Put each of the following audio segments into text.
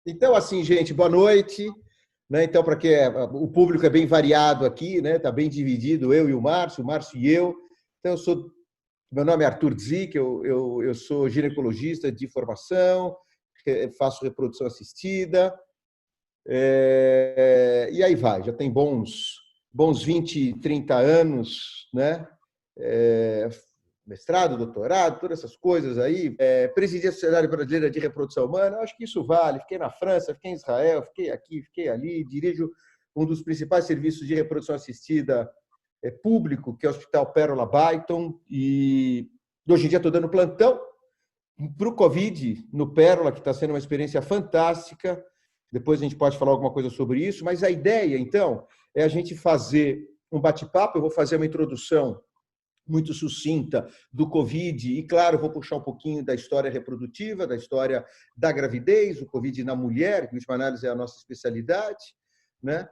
Então, assim, gente, boa noite. Né? Então, para que o público é bem variado aqui, né? Está bem dividido, eu e o Márcio e eu. Então, meu nome é Arthur Zic, eu sou ginecologista de formação, faço reprodução assistida, e aí vai, já tem bons 20, 30 anos, né? Mestrado, doutorado, todas essas coisas aí. Presidi a Sociedade Brasileira de Reprodução Humana, acho que isso vale. Fiquei na França, fiquei em Israel, fiquei aqui, fiquei ali. Dirijo um dos principais serviços de reprodução assistida público, que é o Hospital Pérola Byton, e hoje em dia estou dando plantão para o Covid no Pérola, que está sendo uma experiência fantástica. Depois a gente pode falar alguma coisa sobre isso, mas a ideia, então, é a gente fazer um bate-papo. Eu vou fazer uma introdução muito sucinta do Covid e, claro, vou puxar um pouquinho da história reprodutiva, da história da gravidez, o Covid na mulher, que, em última análise, é a nossa especialidade, né?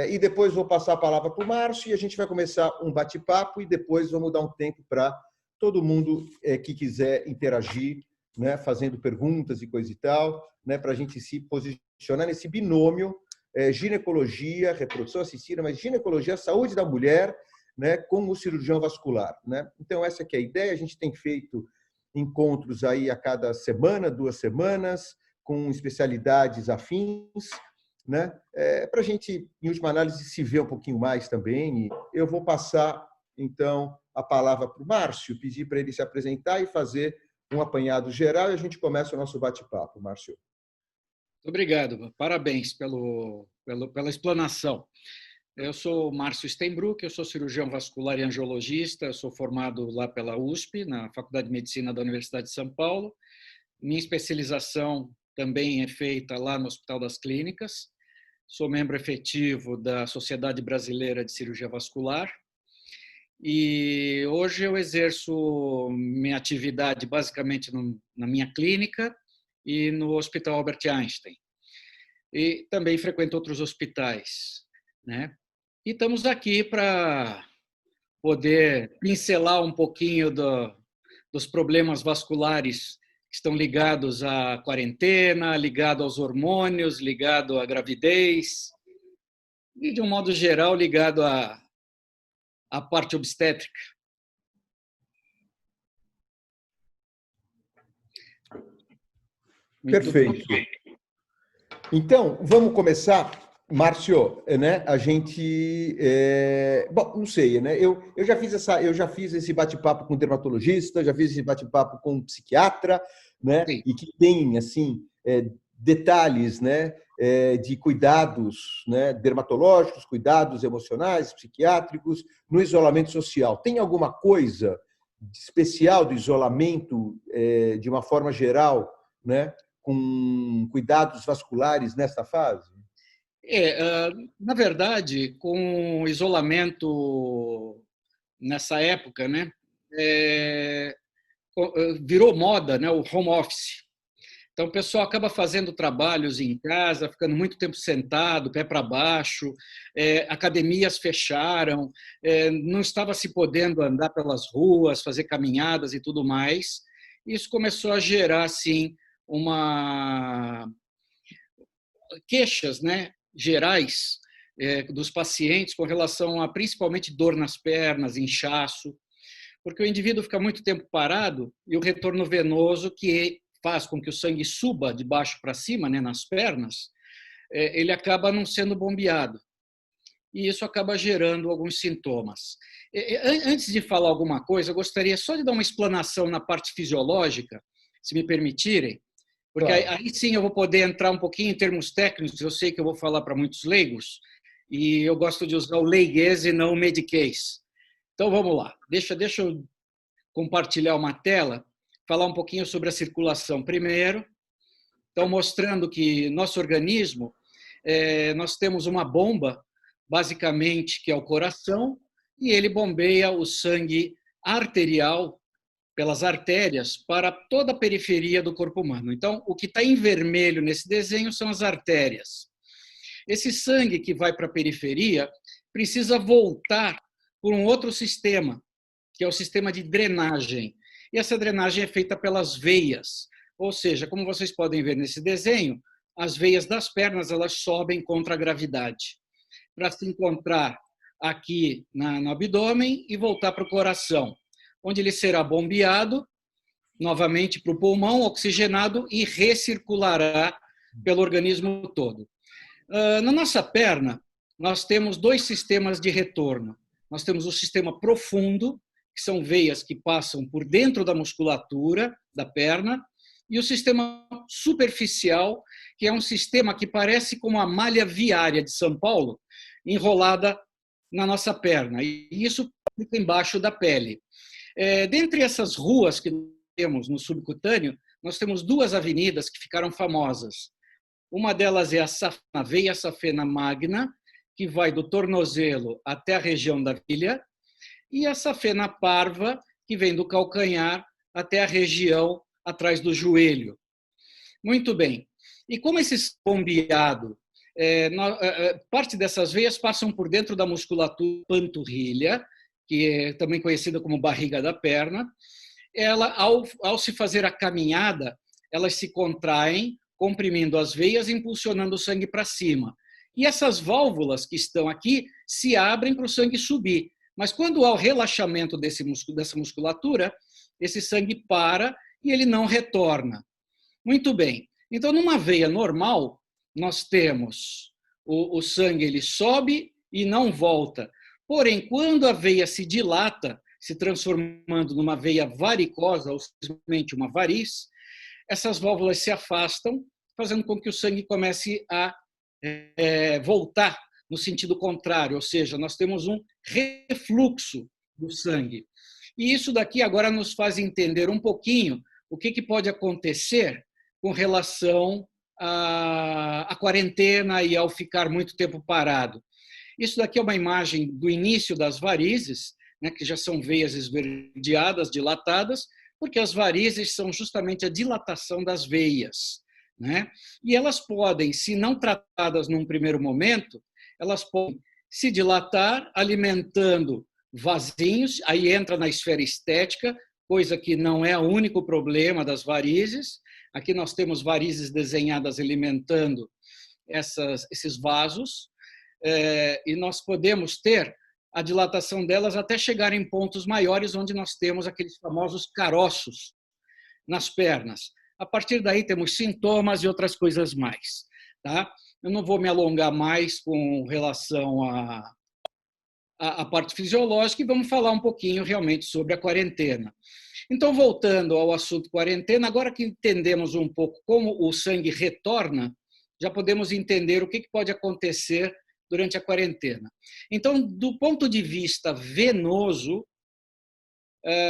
E depois vou passar a palavra para o Márcio e a gente vai começar um bate-papo e depois vamos dar um tempo para todo mundo que quiser interagir, né, fazendo perguntas e coisa e tal, né, para a gente se posicionar nesse binômio ginecologia, reprodução assistida, mas ginecologia, saúde da mulher, né, com o cirurgião vascular, né? Então, essa que é a ideia. A gente tem feito encontros aí a cada semana, 2 semanas, com especialidades afins, né? Para a gente, em última análise, se ver um pouquinho mais também. E eu vou passar, então, a palavra para o Márcio, pedir para ele se apresentar e fazer um apanhado geral, e a gente começa o nosso bate-papo. Márcio. Muito obrigado, parabéns pela explanação. Eu sou Márcio Steinbruck, eu sou cirurgião vascular e angiologista, eu sou formado lá pela USP, na Faculdade de Medicina da Universidade de São Paulo. Minha especialização também é feita lá no Hospital das Clínicas. Sou membro efetivo da Sociedade Brasileira de Cirurgia Vascular. E hoje eu exerço minha atividade basicamente na minha clínica e no Hospital Albert Einstein. E também frequento outros hospitais, né? E estamos aqui para poder pincelar um pouquinho dos problemas vasculares que estão ligados à quarentena, ligados aos hormônios, ligados à gravidez e, de um modo geral, ligado à parte obstétrica. Perfeito. Então, vamos começar. Márcio, né? A gente, bom, não sei, né? Eu já fiz esse bate-papo com dermatologista, já fiz esse bate-papo com psiquiatra, né? Sim. E que tem assim detalhes, né? De cuidados, né? Dermatológicos, cuidados emocionais, psiquiátricos no isolamento social. Tem alguma coisa especial do isolamento de uma forma geral, né? Com cuidados vasculares nesta fase? Na verdade, com o isolamento nessa época, né, virou moda, né, o home office. Então, o pessoal acaba fazendo trabalhos em casa, ficando muito tempo sentado, pé para baixo, academias fecharam, não estava se podendo andar pelas ruas, fazer caminhadas e tudo mais. Isso começou a gerar, assim, queixas, né, gerais dos pacientes com relação a principalmente dor nas pernas, inchaço, porque o indivíduo fica muito tempo parado e o retorno venoso, que faz com que o sangue suba de baixo para cima, né, nas pernas, ele acaba não sendo bombeado. E isso acaba gerando alguns sintomas. Antes de falar alguma coisa, eu gostaria só de dar uma explanação na parte fisiológica, se me permitirem, porque claro, aí sim eu vou poder entrar um pouquinho em termos técnicos. Eu sei que eu vou falar para muitos leigos, e eu gosto de usar o leiguês e não o mediquês. Então, vamos lá. Deixa eu compartilhar uma tela, falar um pouquinho sobre a circulação primeiro. Então, mostrando que nosso organismo, nós temos uma bomba, basicamente, que é o coração, e ele bombeia o sangue arterial pelas artérias para toda a periferia do corpo humano. Então, o que está em vermelho nesse desenho são as artérias. Esse sangue que vai para a periferia precisa voltar por um outro sistema, que é o sistema de drenagem. E essa drenagem é feita pelas veias. Ou seja, como vocês podem ver nesse desenho, as veias das pernas elas sobem contra a gravidade, para se encontrar aqui no abdômen e voltar para o coração, onde ele será bombeado novamente para o pulmão, oxigenado e recirculará pelo organismo todo. Na nossa perna, nós temos dois sistemas de retorno. Nós temos o sistema profundo, que são veias que passam por dentro da musculatura da perna, e o sistema superficial, que é um sistema que parece como a malha viária de São Paulo, enrolada na nossa perna. E isso fica embaixo da pele. Dentre essas ruas que temos no subcutâneo, nós temos duas avenidas que ficaram famosas. Uma delas é a veia safena magna, que vai do tornozelo até a região da virilha, e a safena parva, que vem do calcanhar até a região atrás do joelho. Muito bem. E como esse bombeado, parte dessas veias passam por dentro da musculatura panturrilha, que é também conhecida como barriga da perna, ela, ao se fazer a caminhada, elas se contraem, comprimindo as veias e impulsionando o sangue para cima. E essas válvulas que estão aqui se abrem para o sangue subir. Mas quando há o relaxamento dessa musculatura, esse sangue para e ele não retorna. Muito bem. Então, numa veia normal, nós temos o sangue, ele sobe e não volta. Porém, quando a veia se dilata, se transformando numa veia varicosa, ou simplesmente uma variz, essas válvulas se afastam, fazendo com que o sangue comece a voltar no sentido contrário, ou seja, nós temos um refluxo do sangue. E isso daqui agora nos faz entender um pouquinho o que pode acontecer com relação à quarentena e ao ficar muito tempo parado. Isso daqui é uma imagem do início das varizes, né, que já são veias esverdeadas, dilatadas, porque as varizes são justamente a dilatação das veias, né? E elas podem, se não tratadas num primeiro momento, elas podem se dilatar alimentando vasinhos, aí entra na esfera estética, coisa que não é o único problema das varizes. Aqui nós temos varizes desenhadas alimentando esses vasos, e nós podemos ter a dilatação delas até chegar em pontos maiores, onde nós temos aqueles famosos caroços nas pernas. A partir daí temos sintomas e outras coisas mais. Tá? Eu não vou me alongar mais com relação à parte fisiológica e vamos falar um pouquinho realmente sobre a quarentena. Então, voltando ao assunto quarentena, agora que entendemos um pouco como o sangue retorna, já podemos entender o que pode acontecer durante a quarentena. Então, do ponto de vista venoso,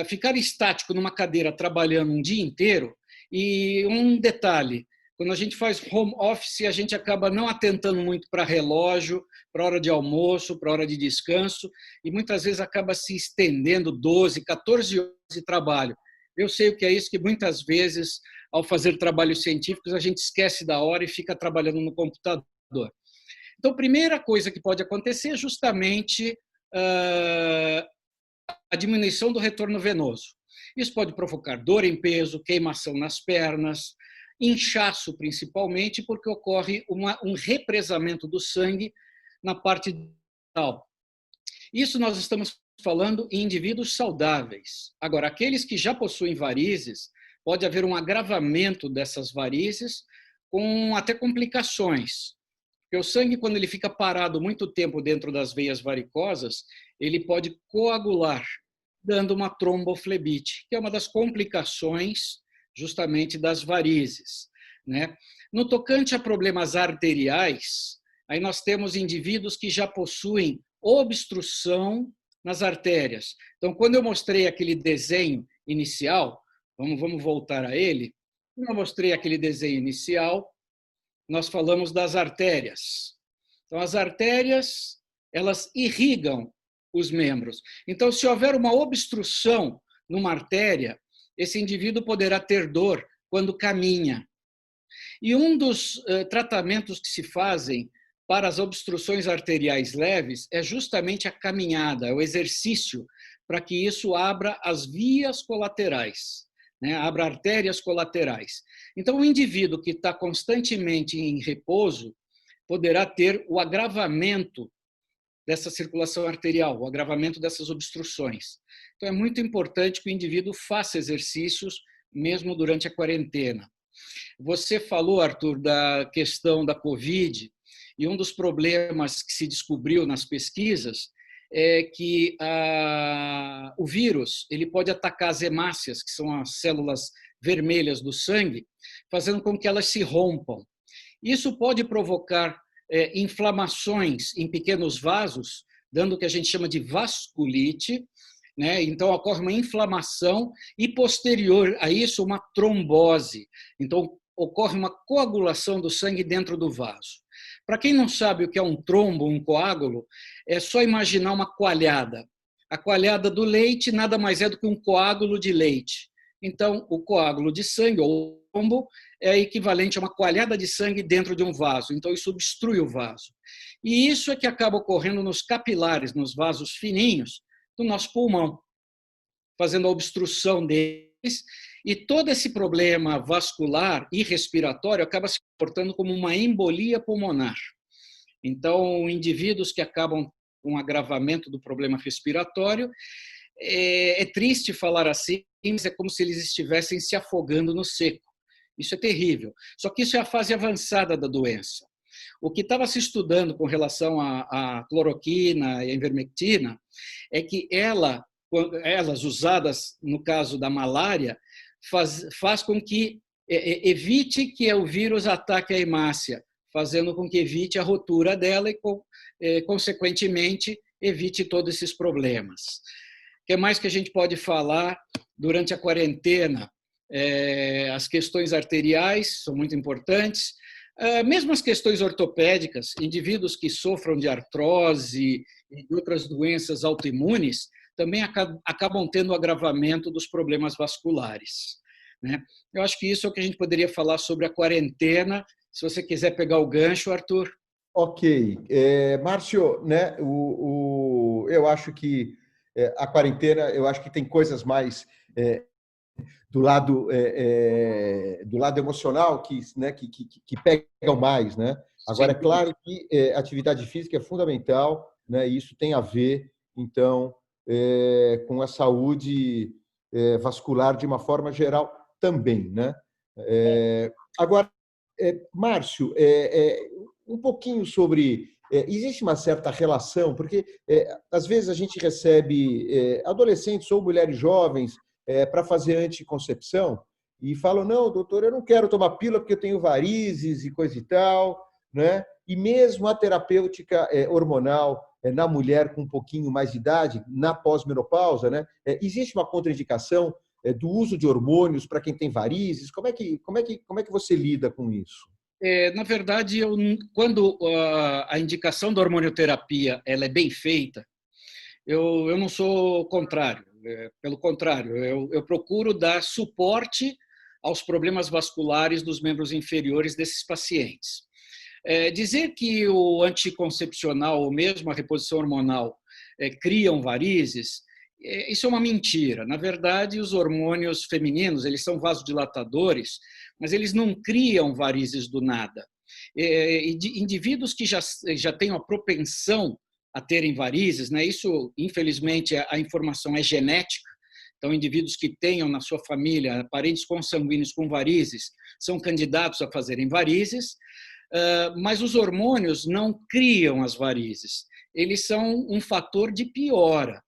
ficar estático numa cadeira trabalhando um dia inteiro, e um detalhe, quando a gente faz home office, a gente acaba não atentando muito para relógio, para hora de almoço, para hora de descanso, e muitas vezes acaba se estendendo 12, 14 horas de trabalho. Eu sei o que é isso, que muitas vezes, ao fazer trabalhos científicos, a gente esquece da hora e fica trabalhando no computador. Então, a primeira coisa que pode acontecer é justamente a diminuição do retorno venoso. Isso pode provocar dor em peso, queimação nas pernas, inchaço principalmente, porque ocorre um represamento do sangue na parte vital. Isso nós estamos falando em indivíduos saudáveis. Agora, aqueles que já possuem varizes, pode haver um agravamento dessas varizes com até complicações. Porque o sangue, quando ele fica parado muito tempo dentro das veias varicosas, ele pode coagular, dando uma tromboflebite, que é uma das complicações justamente das varizes, né? No tocante a problemas arteriais, aí nós temos indivíduos que já possuem obstrução nas artérias. Então, quando eu mostrei aquele desenho inicial, vamos voltar a ele, quando eu mostrei aquele desenho inicial, nós falamos das artérias. Então, as artérias, elas irrigam os membros. Então, se houver uma obstrução numa artéria, esse indivíduo poderá ter dor quando caminha. E um dos tratamentos que se fazem para as obstruções arteriais leves é justamente a caminhada, o exercício, para que isso abra as vias colaterais. né? Abre artérias colaterais. Então, o indivíduo que está constantemente em repouso poderá ter o agravamento dessa circulação arterial, o agravamento dessas obstruções. Então, é muito importante que o indivíduo faça exercícios mesmo durante a quarentena. Você falou, Arthur, da questão da Covid, e um dos problemas que se descobriu nas pesquisas é que o vírus ele pode atacar as hemácias, que são as células vermelhas do sangue, fazendo com que elas se rompam. Isso pode provocar inflamações em pequenos vasos, dando o que a gente chama de vasculite, né? Então, ocorre uma inflamação e, posterior a isso, uma trombose. Então, ocorre uma coagulação do sangue dentro do vaso. Para quem não sabe o que é um trombo, um coágulo, é só imaginar uma coalhada. A coalhada do leite nada mais é do que um coágulo de leite. Então, o coágulo de sangue, ou trombo, é equivalente a uma coalhada de sangue dentro de um vaso. Então, isso obstrui o vaso. E isso é que acaba ocorrendo nos capilares, nos vasos fininhos do nosso pulmão, fazendo a obstrução deles. E todo esse problema vascular e respiratório acaba se comportando como uma embolia pulmonar. Então, indivíduos que acabam com agravamento do problema respiratório, é triste falar assim, mas é como se eles estivessem se afogando no seco. Isso é terrível. Só que isso é a fase avançada da doença. O que estava se estudando com relação à cloroquina e à ivermectina é que elas usadas no caso da malária faz com que evite que o vírus ataque a hemácia, fazendo com que evite a rotura dela e, consequentemente, evite todos esses problemas. O que mais que a gente pode falar durante a quarentena? As questões arteriais são muito importantes, mesmo as questões ortopédicas, indivíduos que sofram de artrose e de outras doenças autoimunes também acabam tendo agravamento dos problemas vasculares, né? Eu acho que isso é o que a gente poderia falar sobre a quarentena. Se você quiser pegar o gancho, Arthur. Ok. Márcio, né, eu acho que a quarentena, eu acho que tem coisas mais do lado emocional né, que pegam mais, né? Agora, é claro que atividade física é fundamental, né? E isso tem a ver, então, com a saúde vascular de uma forma geral também, né? Agora, Márcio, um pouquinho sobre existe uma certa relação, porque às vezes a gente recebe adolescentes ou mulheres jovens para fazer anticoncepção e falam, não, doutor, eu não quero tomar pílula porque eu tenho varizes e coisa e tal, né? E mesmo a terapêutica hormonal na mulher com um pouquinho mais de idade, na pós-menopausa, né? Existe uma contraindicação do uso de hormônios para quem tem varizes? Como é que você lida com isso? Na verdade, quando a indicação da hormonioterapia ela é bem feita, eu não sou contrário. Pelo contrário, eu procuro dar suporte aos problemas vasculares dos membros inferiores desses pacientes. Dizer que o anticoncepcional ou mesmo a reposição hormonal criam varizes, isso é uma mentira. Na verdade, os hormônios femininos eles são vasodilatadores, mas eles não criam varizes do nada. Indivíduos que já têm uma propensão a terem varizes, né? Isso, infelizmente, a informação é genética. Então, indivíduos que tenham na sua família parentes consanguíneos com varizes são candidatos a fazerem varizes, mas os hormônios não criam as varizes. Eles são um fator de piora.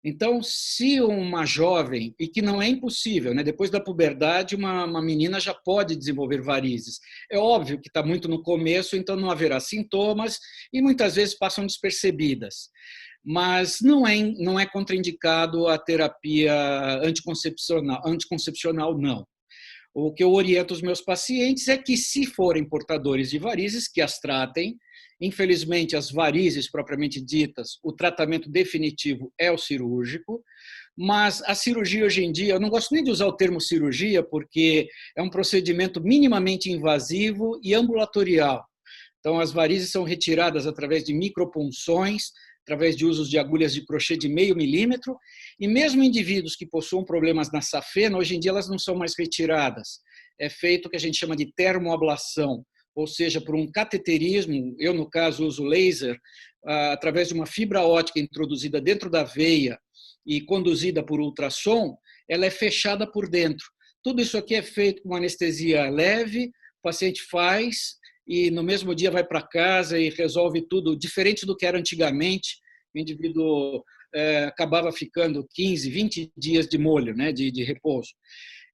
Então, se uma jovem, e que não é impossível, né? Depois da puberdade, uma menina já pode desenvolver varizes. É óbvio que está muito no começo, então não haverá sintomas e muitas vezes passam despercebidas. Mas não é contraindicado a terapia anticoncepcional, não. O que eu oriento os meus pacientes é que, se forem portadores de varizes, que as tratem. Infelizmente, as varizes propriamente ditas, o tratamento definitivo é o cirúrgico, mas a cirurgia hoje em dia, eu não gosto nem de usar o termo cirurgia, porque é um procedimento minimamente invasivo e ambulatorial. Então, as varizes são retiradas através de micropunções, através de usos de agulhas de crochê de 0,5 milímetro, e mesmo indivíduos que possuam problemas na safena, hoje em dia elas não são mais retiradas. É feito o que a gente chama de termoablação, ou seja, por um cateterismo, eu no caso uso laser, através de uma fibra óptica introduzida dentro da veia e conduzida por ultrassom, ela é fechada por dentro. Tudo isso aqui é feito com uma anestesia leve, o paciente faz e no mesmo dia vai para casa e resolve tudo, diferente do que era antigamente. O indivíduo acabava ficando 15, 20 dias de molho, né, de repouso.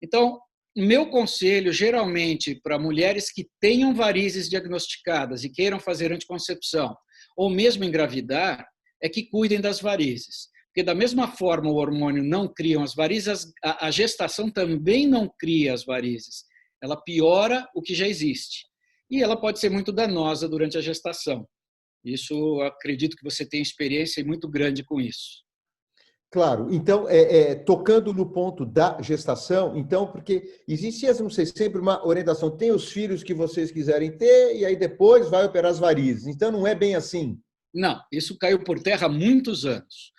Então, meu conselho, geralmente, para mulheres que tenham varizes diagnosticadas e queiram fazer anticoncepção, ou mesmo engravidar, é que cuidem das varizes. Porque, da mesma forma, o hormônio não cria as varizes, a gestação também não cria as varizes. Ela piora o que já existe. E ela pode ser muito danosa durante a gestação. Isso, acredito que você tem experiência muito grande com isso. Claro, então, tocando no ponto da gestação, então, porque existe, não sei, sempre uma orientação, tem os filhos que vocês quiserem ter e aí depois vai operar as varizes. Então, não é bem assim. Não, isso caiu por terra há muitos anos.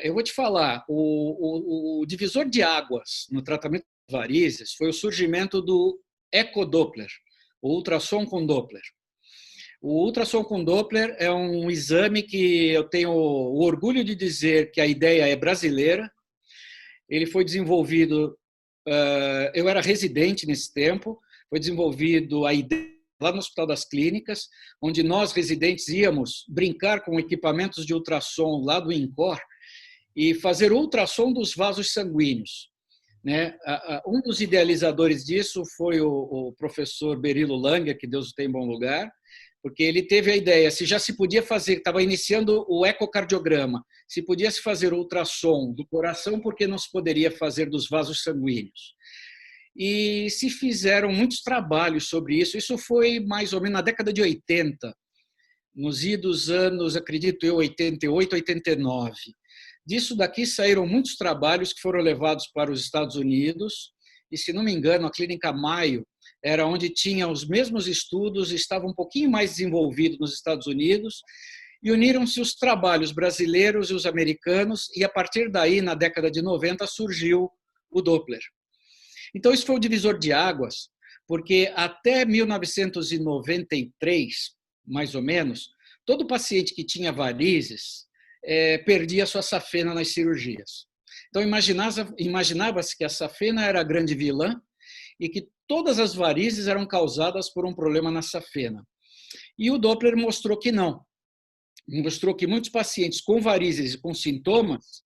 Eu vou te falar, o divisor de águas no tratamento de varizes foi o surgimento do ecodoppler, o ultrassom com Doppler. O ultrassom com Doppler é um exame que eu tenho o orgulho de dizer que a ideia é brasileira. Ele foi desenvolvido, eu era residente nesse tempo, foi desenvolvido a ideia lá no Hospital das Clínicas, onde nós, residentes, íamos brincar com equipamentos de ultrassom lá do INCOR e fazer ultrassom dos vasos sanguíneos. Né? Um dos idealizadores disso foi o professor Berilo Langer, que Deus o tem em bom lugar, porque ele teve a ideia, se já se podia fazer, estava iniciando o ecocardiograma, se podia se fazer ultrassom do coração, por que não se poderia fazer dos vasos sanguíneos? E se fizeram muitos trabalhos sobre isso. Isso foi mais ou menos na década de 80, nos idos anos, acredito eu, 88, 89. Disso daqui saíram muitos trabalhos que foram levados para os Estados Unidos, e, se não me engano, a Clínica Mayo era onde tinha os mesmos estudos, estava um pouquinho mais desenvolvido nos Estados Unidos, e uniram-se os trabalhos brasileiros e os americanos, e a partir daí, na década de 90, surgiu o Doppler. Então, isso foi o divisor de águas, porque até 1993, mais ou menos, todo paciente que tinha varizes perdia sua safena nas cirurgias. Então, imaginava-se que a safena era a grande vilã e que todas as varizes eram causadas por um problema na safena. E o Doppler mostrou que não. Mostrou que muitos pacientes com varizes e com sintomas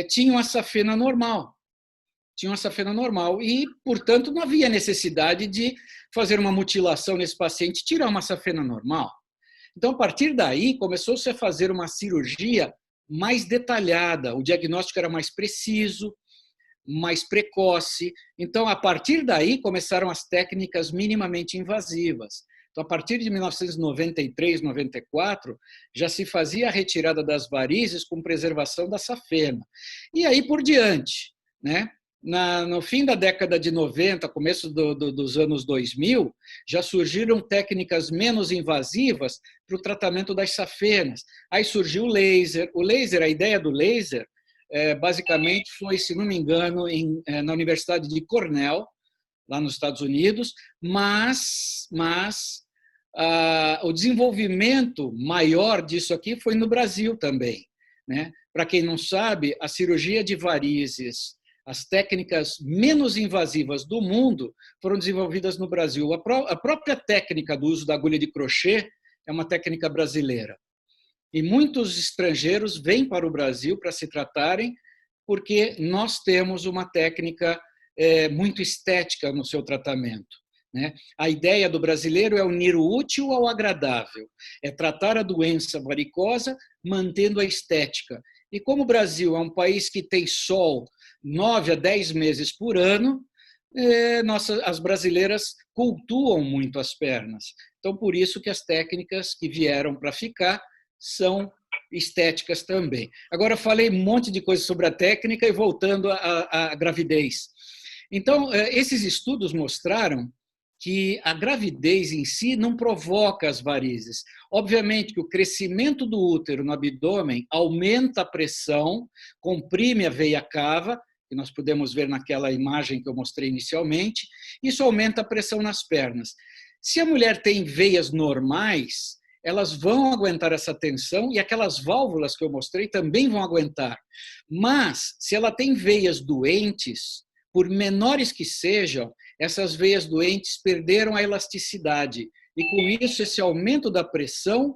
tinham a safena normal. Tinham a safena normal e, portanto, não havia necessidade de fazer uma mutilação nesse paciente e tirar uma safena normal. Então, a partir daí, começou-se a fazer uma cirurgia mais detalhada, o diagnóstico era mais preciso, mais precoce. Então, a partir daí, começaram as técnicas minimamente invasivas. Então, a partir de 1993, 94, já se fazia a retirada das varizes com preservação da safena. E aí por diante, né? No fim da década de 90, começo dos anos 2000, já surgiram técnicas menos invasivas para o tratamento das safenas. Aí surgiu o laser. O laser, a ideia do laser, basicamente foi, se não me engano, na Universidade de Cornell, lá nos Estados Unidos, mas o desenvolvimento maior disso aqui foi no Brasil também, né? Para quem não sabe, a cirurgia de varizes, as técnicas menos invasivas do mundo foram desenvolvidas no Brasil. A própria técnica do uso da agulha de crochê é uma técnica brasileira. E muitos estrangeiros vêm para o Brasil para se tratarem, porque nós temos uma técnica muito estética no seu tratamento. Né? A ideia do brasileiro é unir o útil ao agradável, é tratar a doença varicosa mantendo a estética. E como o Brasil é um país que tem sol 9 a 10 meses por ano, as brasileiras cultuam muito as pernas. Então, por isso que as técnicas que vieram para ficar são estéticas também. Agora, falei um monte de coisa sobre a técnica e voltando à gravidez. Então, esses estudos mostraram que a gravidez em si não provoca as varizes. Obviamente que o crescimento do útero no abdômen aumenta a pressão, comprime a veia cava, que nós podemos ver naquela imagem que eu mostrei inicialmente, isso aumenta a pressão nas pernas. Se a mulher tem veias normais, elas vão aguentar essa tensão e aquelas válvulas que eu mostrei também vão aguentar. Mas, se ela tem veias doentes, por menores que sejam, essas veias doentes perderam a elasticidade. E, com isso, esse aumento da pressão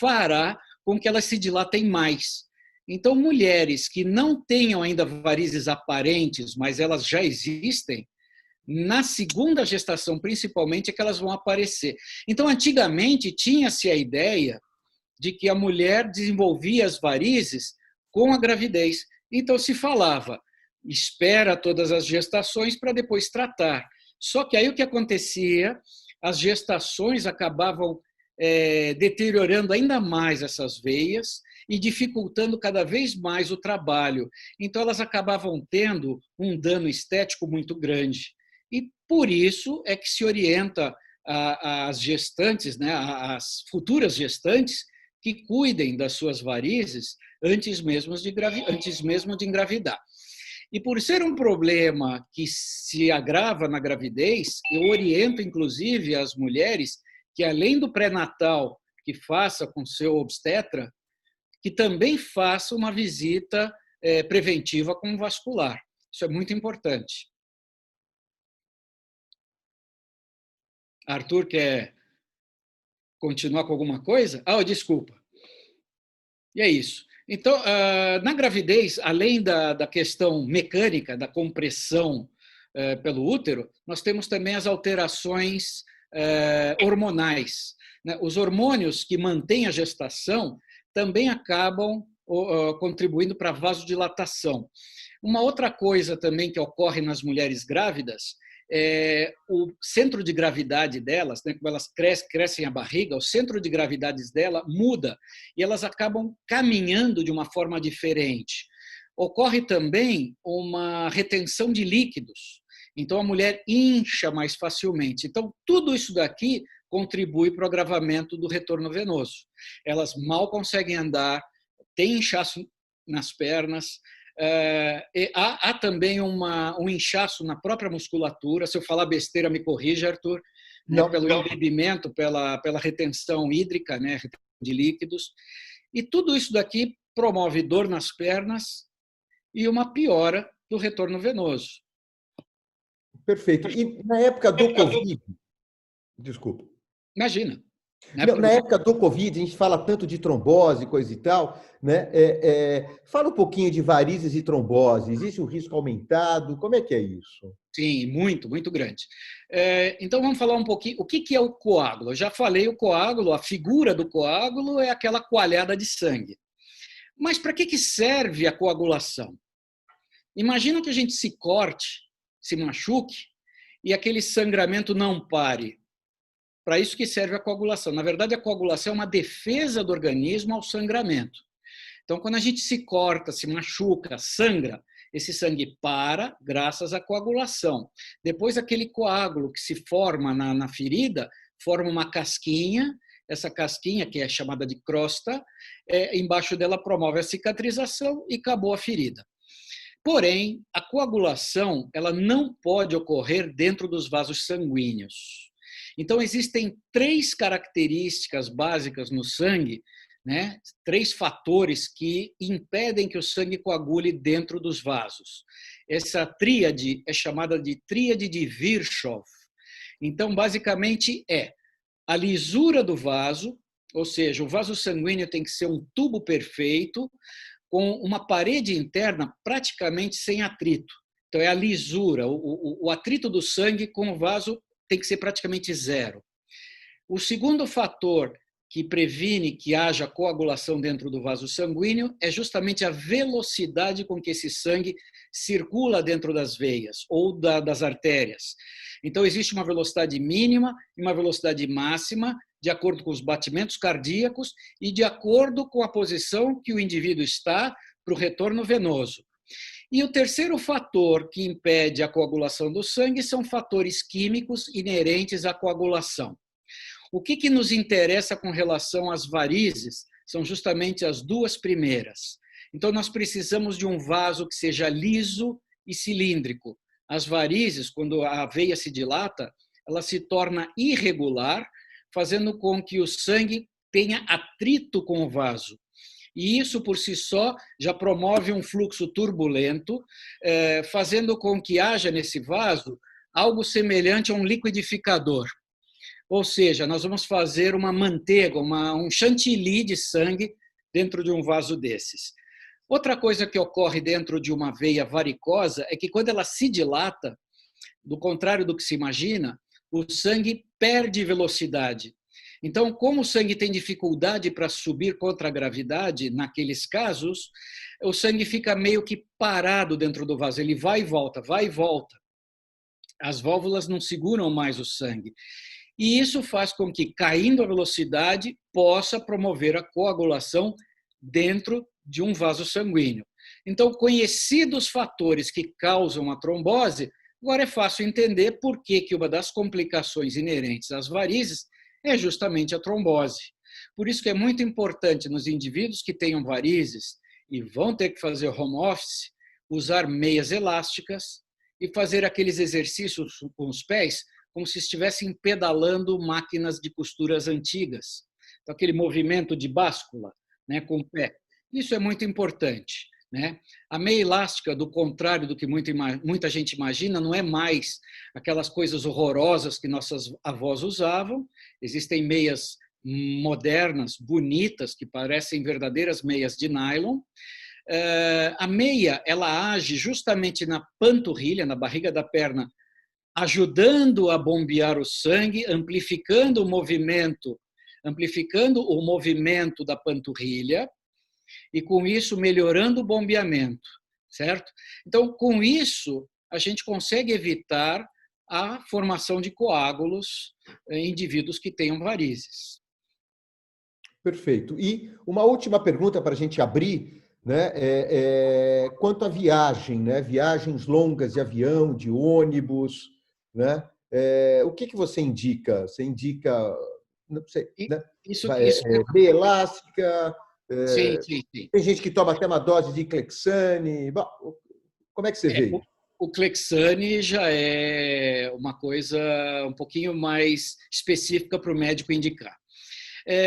fará com que elas se dilatem mais. Então, mulheres que não tenham ainda varizes aparentes, mas elas já existem, na segunda gestação, principalmente, é que elas vão aparecer. Então, antigamente, tinha-se a ideia de que a mulher desenvolvia as varizes com a gravidez. Então, se falava, espera todas as gestações para depois tratar. Só que aí o que acontecia? As gestações acabavam deteriorando ainda mais essas veias e dificultando cada vez mais o trabalho. Então, elas acabavam tendo um dano estético muito grande. E por isso é que se orienta as gestantes, né, as futuras gestantes, que cuidem das suas varizes antes mesmo de engravidar. E por ser um problema que se agrava na gravidez, eu oriento, inclusive, as mulheres que, além do pré-natal que faça com seu obstetra, que também faça uma visita preventiva com o vascular. Isso é muito importante. Arthur quer continuar com alguma coisa? Desculpa. E é isso. Então, na gravidez, além da questão mecânica, da compressão pelo útero, nós temos também as alterações hormonais. Os hormônios que mantêm a gestação também acabam contribuindo para a vasodilatação. Uma outra coisa também que ocorre nas mulheres grávidas o centro de gravidade delas, né, como elas crescem a barriga, o centro de gravidade dela muda e elas acabam caminhando de uma forma diferente. Ocorre também uma retenção de líquidos, então a mulher incha mais facilmente. Então, tudo isso daqui contribui para o agravamento do retorno venoso. Elas mal conseguem andar, têm inchaço nas pernas. Há também um inchaço na própria musculatura. Se eu falar besteira, me corrija, Arthur, né, pelo embebimento, pela retenção hídrica, né, de líquidos. E tudo isso daqui promove dor nas pernas e uma piora do retorno venoso. Perfeito. E na época do Covid, desculpa. Imagina. Na época do Covid, a gente fala tanto de trombose, coisa e tal, né? Fala um pouquinho de varizes e trombose. Existe um risco aumentado? Como é que é isso? Sim, muito, muito grande. Então, vamos falar um pouquinho. O que é o coágulo? Eu já falei o coágulo, a figura do coágulo é aquela coalhada de sangue. Mas para que serve a coagulação? Imagina que a gente se corte, se machuque, e aquele sangramento não pare. Para isso que serve a coagulação. Na verdade, a coagulação é uma defesa do organismo ao sangramento. Então, quando a gente se corta, se machuca, sangra, esse sangue para graças à coagulação. Depois, aquele coágulo que se forma na ferida, forma uma casquinha. Essa casquinha, que é chamada de crosta, embaixo dela promove a cicatrização e acabou a ferida. Porém, a coagulação ela não pode ocorrer dentro dos vasos sanguíneos. Então, existem 3 características básicas no sangue, né? 3 fatores que impedem que o sangue coagule dentro dos vasos. Essa tríade é chamada de tríade de Virchow. Então, basicamente, a lisura do vaso, ou seja, o vaso sanguíneo tem que ser um tubo perfeito, com uma parede interna praticamente sem atrito. Então, é a lisura, o atrito do sangue com o vaso tem que ser praticamente zero. O segundo fator que previne que haja coagulação dentro do vaso sanguíneo é justamente a velocidade com que esse sangue circula dentro das veias ou das artérias. Então, existe uma velocidade mínima e uma velocidade máxima, de acordo com os batimentos cardíacos e de acordo com a posição que o indivíduo está para o retorno venoso. E o terceiro fator que impede a coagulação do sangue são fatores químicos inerentes à coagulação. O que nos interessa com relação às varizes são justamente as duas primeiras. Então, nós precisamos de um vaso que seja liso e cilíndrico. As varizes, quando a veia se dilata, ela se torna irregular, fazendo com que o sangue tenha atrito com o vaso. E isso, por si só, já promove um fluxo turbulento, fazendo com que haja nesse vaso algo semelhante a um liquidificador. Ou seja, nós vamos fazer uma manteiga, um chantilly de sangue dentro de um vaso desses. Outra coisa que ocorre dentro de uma veia varicosa é que quando ela se dilata, do contrário do que se imagina, o sangue perde velocidade. Então, como o sangue tem dificuldade para subir contra a gravidade, naqueles casos, o sangue fica meio que parado dentro do vaso, ele vai e volta, vai e volta. As válvulas não seguram mais o sangue. E isso faz com que, caindo a velocidade, possa promover a coagulação dentro de um vaso sanguíneo. Então, conhecidos os fatores que causam a trombose, agora é fácil entender por que uma das complicações inerentes às varizes é justamente a trombose. Por isso que é muito importante nos indivíduos que tenham varizes e vão ter que fazer home office, usar meias elásticas e fazer aqueles exercícios com os pés como se estivessem pedalando máquinas de costuras antigas. Então, aquele movimento de báscula, né, com o pé. Isso é muito importante. Né? A meia elástica, do contrário do que muita gente imagina, não é mais aquelas coisas horrorosas que nossas avós usavam. Existem meias modernas, bonitas, que parecem verdadeiras meias de nylon. A meia, ela age justamente na panturrilha, na barriga da perna, ajudando a bombear o sangue, amplificando o movimento da panturrilha, e com isso melhorando o bombeamento, certo? Então, com isso, a gente consegue evitar a formação de coágulos em indivíduos que tenham varizes. Perfeito. E uma última pergunta para a gente abrir, né? Quanto à viagem, né? Viagens longas de avião, de ônibus, né? O que você indica? Você indica, não sei, né? Isso Meia elástica. sim. Tem gente que toma até uma dose de Clexane. Bom, como é que você vê? O Clexane já é uma coisa um pouquinho mais específica para o médico indicar.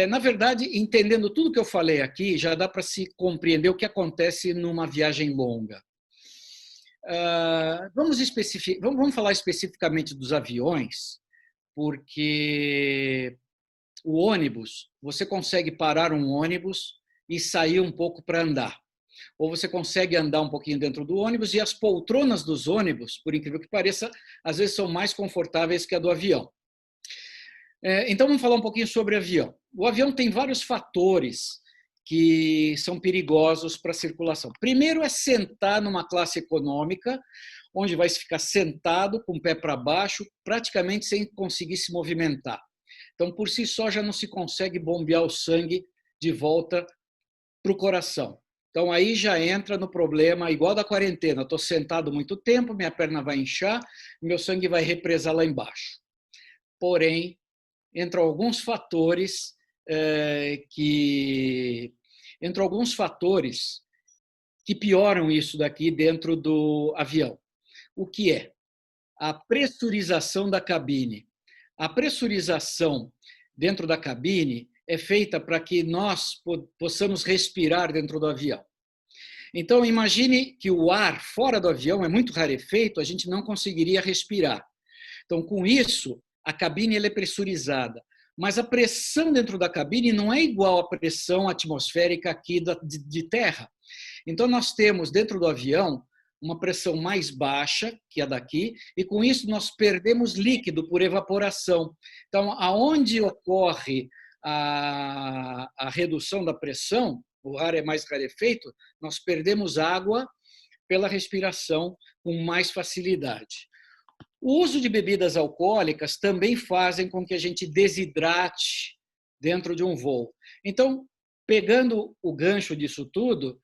Na verdade, entendendo tudo que eu falei aqui, já dá para se compreender o que acontece numa viagem longa. Vamos falar especificamente dos aviões, porque o ônibus, você consegue parar um ônibus e sair um pouco para andar. Ou você consegue andar um pouquinho dentro do ônibus, e as poltronas dos ônibus, por incrível que pareça, às vezes são mais confortáveis que a do avião. Então, vamos falar um pouquinho sobre o avião. O avião tem vários fatores que são perigosos para a circulação. Primeiro é sentar numa classe econômica, onde vai ficar sentado com o pé para baixo, praticamente sem conseguir se movimentar. Então, por si só, já não se consegue bombear o sangue de volta para o coração. Então, aí já entra no problema igual da quarentena. Estou sentado muito tempo, minha perna vai inchar, meu sangue vai represar lá embaixo. Porém, entram alguns fatores que pioram isso daqui dentro do avião. O que é? A pressurização da cabine. A pressurização dentro da cabine é feita para que nós possamos respirar dentro do avião. Então, imagine que o ar fora do avião é muito rarefeito, a gente não conseguiria respirar. Então, com isso, a cabine ela é pressurizada. Mas a pressão dentro da cabine não é igual à pressão atmosférica aqui de terra. Então, nós temos dentro do avião uma pressão mais baixa que a daqui, e com isso nós perdemos líquido por evaporação. Então, aonde ocorre a redução da pressão, o ar é mais rarefeito, nós perdemos água pela respiração com mais facilidade. O uso de bebidas alcoólicas também fazem com que a gente desidrate dentro de um voo. Então, pegando o gancho disso tudo,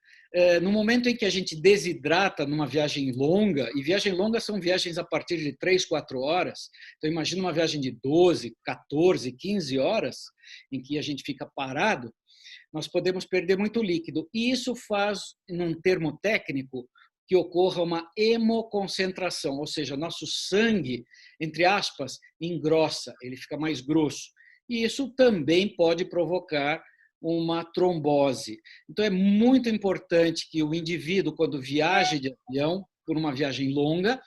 no momento em que a gente desidrata numa viagem longa, e viagem longa são viagens a partir de 3, 4 horas, então imagina uma viagem de 12, 14, 15 horas, em que a gente fica parado, nós podemos perder muito líquido. E isso faz, num termo técnico, que ocorra uma hemoconcentração, ou seja, nosso sangue, entre aspas, engrossa, ele fica mais grosso. E isso também pode provocar uma trombose. Então, é muito importante que o indivíduo, quando viaje de avião, por uma viagem longa,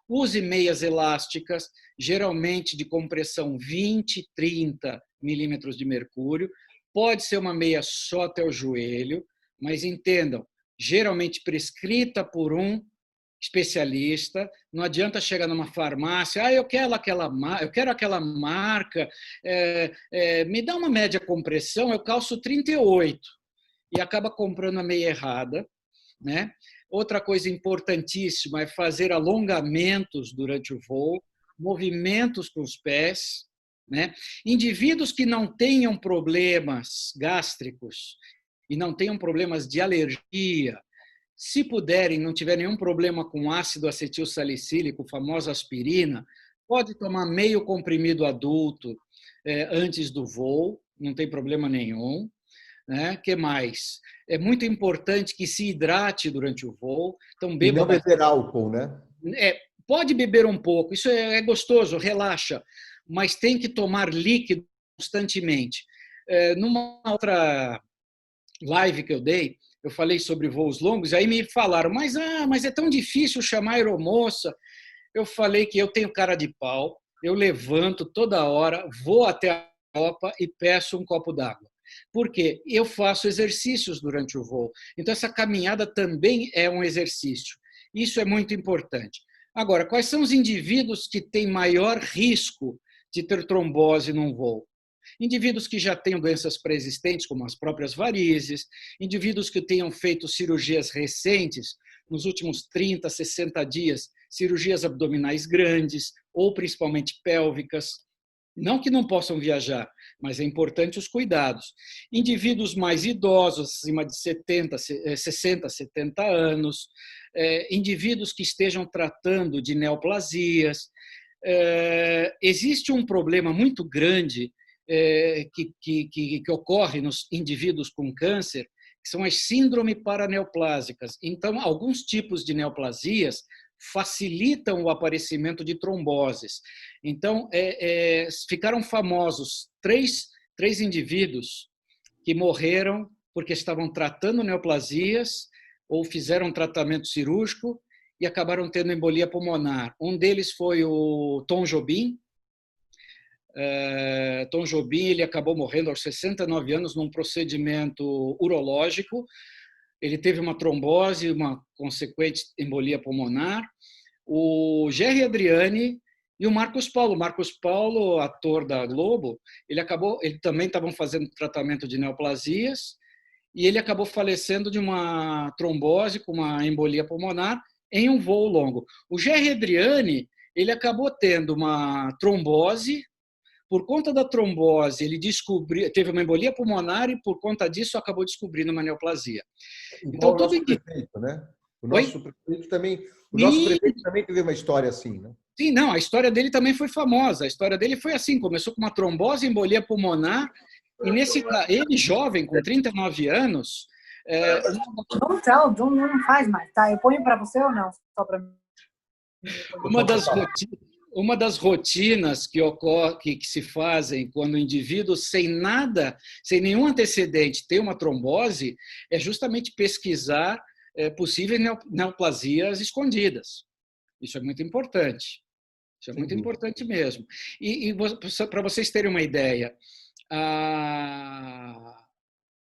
use meias elásticas, geralmente de compressão 20, 30 milímetros de mercúrio. Pode ser uma meia só até o joelho, mas entendam, geralmente prescrita por um especialista. Não adianta chegar numa farmácia, eu quero aquela marca, me dá uma média compressão, eu calço 38 e acaba comprando a meia errada, né? Outra coisa importantíssima é fazer alongamentos durante o voo, movimentos com os pés, né? Indivíduos que não tenham problemas gástricos e não tenham problemas de alergia, se puderem, não tiver nenhum problema com ácido acetil salicílico, famosa aspirina, pode tomar meio comprimido adulto antes do voo, não tem problema nenhum. Né? Que mais? É muito importante que se hidrate durante o voo. Então, E beba não beber bastante. álcool, né? Pode beber um pouco, isso é gostoso, relaxa, mas tem que tomar líquido constantemente. Numa outra live que eu dei, eu falei sobre voos longos, aí me falaram, mas é tão difícil chamar a aeromoça. Eu falei que eu tenho cara de pau, eu levanto toda hora, vou até a copa e peço um copo d'água. Por quê? Eu faço exercícios durante o voo. Então, essa caminhada também é um exercício. Isso é muito importante. Agora, quais são os indivíduos que têm maior risco de ter trombose num voo? Indivíduos que já tenham doenças pré-existentes, como as próprias varizes, indivíduos que tenham feito cirurgias recentes, nos últimos 30, 60 dias, cirurgias abdominais grandes, ou principalmente pélvicas. Não que não possam viajar, mas é importante os cuidados. Indivíduos mais idosos, acima de 60, 70 anos, indivíduos que estejam tratando de neoplasias. Existe um problema muito grande que ocorre nos indivíduos com câncer, que são as síndromes paraneoplásicas. Então, alguns tipos de neoplasias facilitam o aparecimento de tromboses. Então, ficaram famosos três indivíduos que morreram porque estavam tratando neoplasias ou fizeram tratamento cirúrgico e acabaram tendo embolia pulmonar. Um deles foi o Tom Jobim. Tom Jobim, ele acabou morrendo aos 69 anos num procedimento urológico. Ele teve uma trombose, uma consequente embolia pulmonar. O Gerry Adriani e o Marcos Paulo. O Marcos Paulo, ator da Globo, ele também estavam fazendo tratamento de neoplasias e ele acabou falecendo de uma trombose com uma embolia pulmonar em um voo longo. O Gerry Adriani, ele acabou tendo uma trombose. Por conta da trombose, ele teve uma embolia pulmonar e, por conta disso, acabou descobrindo uma neoplasia. Igual Então, o nosso prefeito, né? O nosso prefeito também teve uma história assim, né? Sim, não, a história dele também foi famosa. A história dele foi assim, começou com uma trombose, embolia pulmonar, e ele jovem, com 39 anos... Não faz mais, tá? Eu ponho para você ou não? Só para mim. Uma das rotinas que se fazem quando o indivíduo sem nenhum antecedente tem uma trombose, é justamente pesquisar possíveis neoplasias escondidas. Isso é muito importante. Isso é muito importante mesmo. E para vocês terem uma ideia,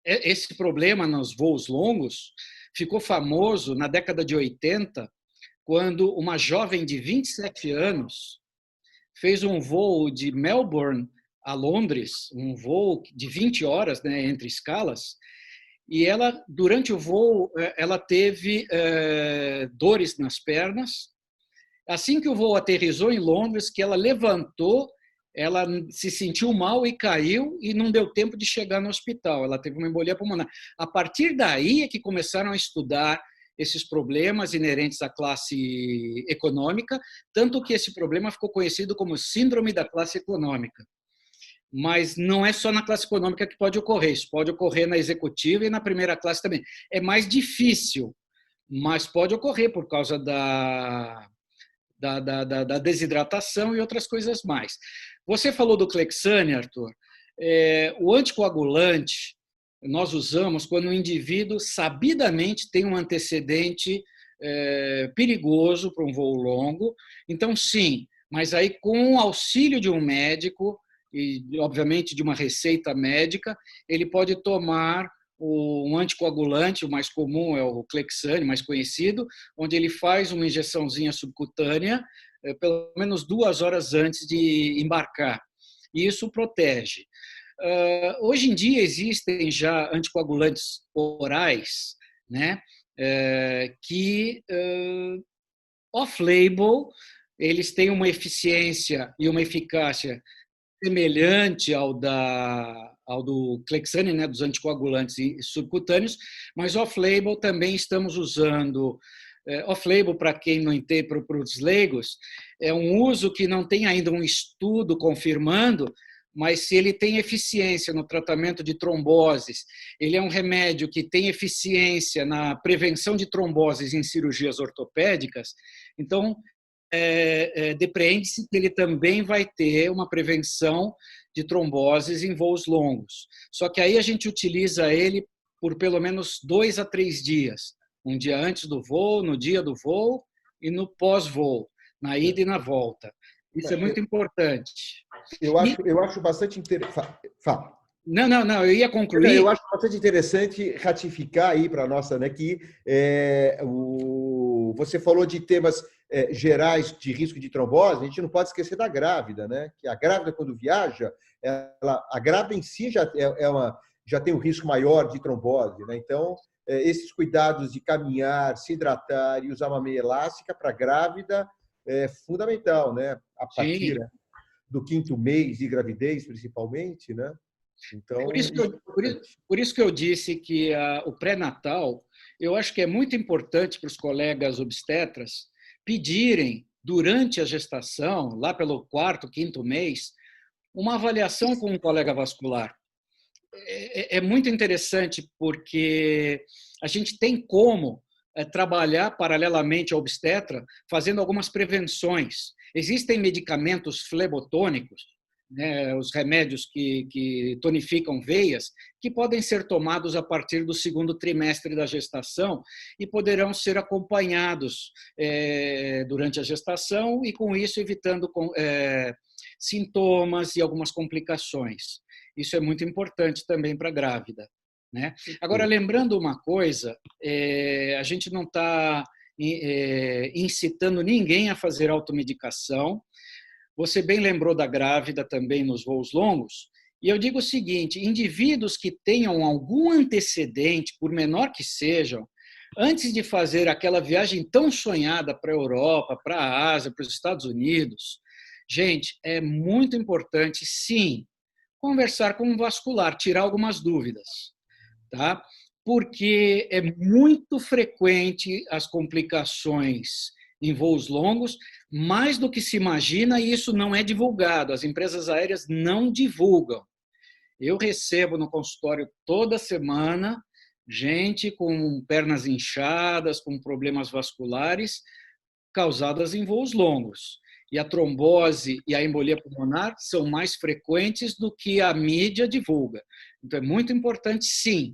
esse problema nos voos longos ficou famoso na década de 80, quando uma jovem de 27 anos fez um voo de Melbourne a Londres, um voo de 20 horas, né, entre escalas, e ela, durante o voo, ela teve dores nas pernas. Assim que o voo aterrissou em Londres, que ela levantou, ela se sentiu mal e caiu e não deu tempo de chegar no hospital. Ela teve uma embolia pulmonar. A partir daí é que começaram a estudar esses problemas inerentes à classe econômica, tanto que esse problema ficou conhecido como síndrome da classe econômica. Mas não é só na classe econômica que pode ocorrer, isso pode ocorrer na executiva e na primeira classe também. É mais difícil, mas pode ocorrer por causa da desidratação e outras coisas mais. Você falou do Clexane, Arthur. O anticoagulante nós usamos quando o indivíduo sabidamente tem um antecedente perigoso para um voo longo. Então, sim, mas aí com o auxílio de um médico e, obviamente, de uma receita médica, ele pode tomar um anticoagulante, o mais comum é o Clexane, mais conhecido, onde ele faz uma injeçãozinha subcutânea pelo menos 2 horas antes de embarcar. E isso protege. Hoje em dia existem já anticoagulantes orais, né, que off-label eles têm uma eficiência e uma eficácia semelhante ao do Clexane, né, dos anticoagulantes subcutâneos, mas off-label também estamos usando. Off-label, para quem não entende, para os leigos, é um uso que não tem ainda um estudo confirmando, mas se ele tem eficiência no tratamento de tromboses, ele é um remédio que tem eficiência na prevenção de tromboses em cirurgias ortopédicas, então depreende-se que ele também vai ter uma prevenção de tromboses em voos longos. Só que aí a gente utiliza ele por pelo menos 2 a 3 dias. Um dia antes do voo, no dia do voo e no pós-voo, na ida e na volta. Isso é muito importante. Eu acho bastante interessante. Fala. Não, eu ia concluir. Eu acho bastante interessante ratificar aí para a nossa, né, que você falou de temas gerais de risco de trombose, a gente não pode esquecer da grávida, né? Que a grávida, quando viaja, a grávida em si já tem um risco maior de trombose, né? Então, esses cuidados de caminhar, se hidratar e usar uma meia elástica para a grávida é fundamental, né? A partir do 5º mês de gravidez, principalmente, né? Então, por isso que eu disse que o pré-natal, eu acho que é muito importante para os colegas obstetras pedirem, durante a gestação, lá pelo 4º, 5º mês, uma avaliação com um colega vascular. É muito interessante porque a gente tem como trabalhar paralelamente ao obstetra fazendo algumas prevenções. Existem medicamentos flebotônicos, né, os remédios que tonificam veias, que podem ser tomados a partir do 2º trimestre da gestação e poderão ser acompanhados durante a gestação e, com isso, evitando sintomas e algumas complicações. Isso é muito importante também para a grávida, né? Agora, lembrando uma coisa, a gente não está incitando ninguém a fazer automedicação. Você bem lembrou da grávida também nos voos longos. E eu digo o seguinte, indivíduos que tenham algum antecedente, por menor que sejam, antes de fazer aquela viagem tão sonhada para a Europa, para a Ásia, para os Estados Unidos, gente, é muito importante, sim, conversar com um vascular, tirar algumas dúvidas, tá? Porque é muito frequente as complicações em voos longos, mais do que se imagina, e isso não é divulgado. As empresas aéreas não divulgam. Eu recebo no consultório toda semana gente com pernas inchadas, com problemas vasculares causadas em voos longos. E a trombose e a embolia pulmonar são mais frequentes do que a mídia divulga. Então, é muito importante, sim,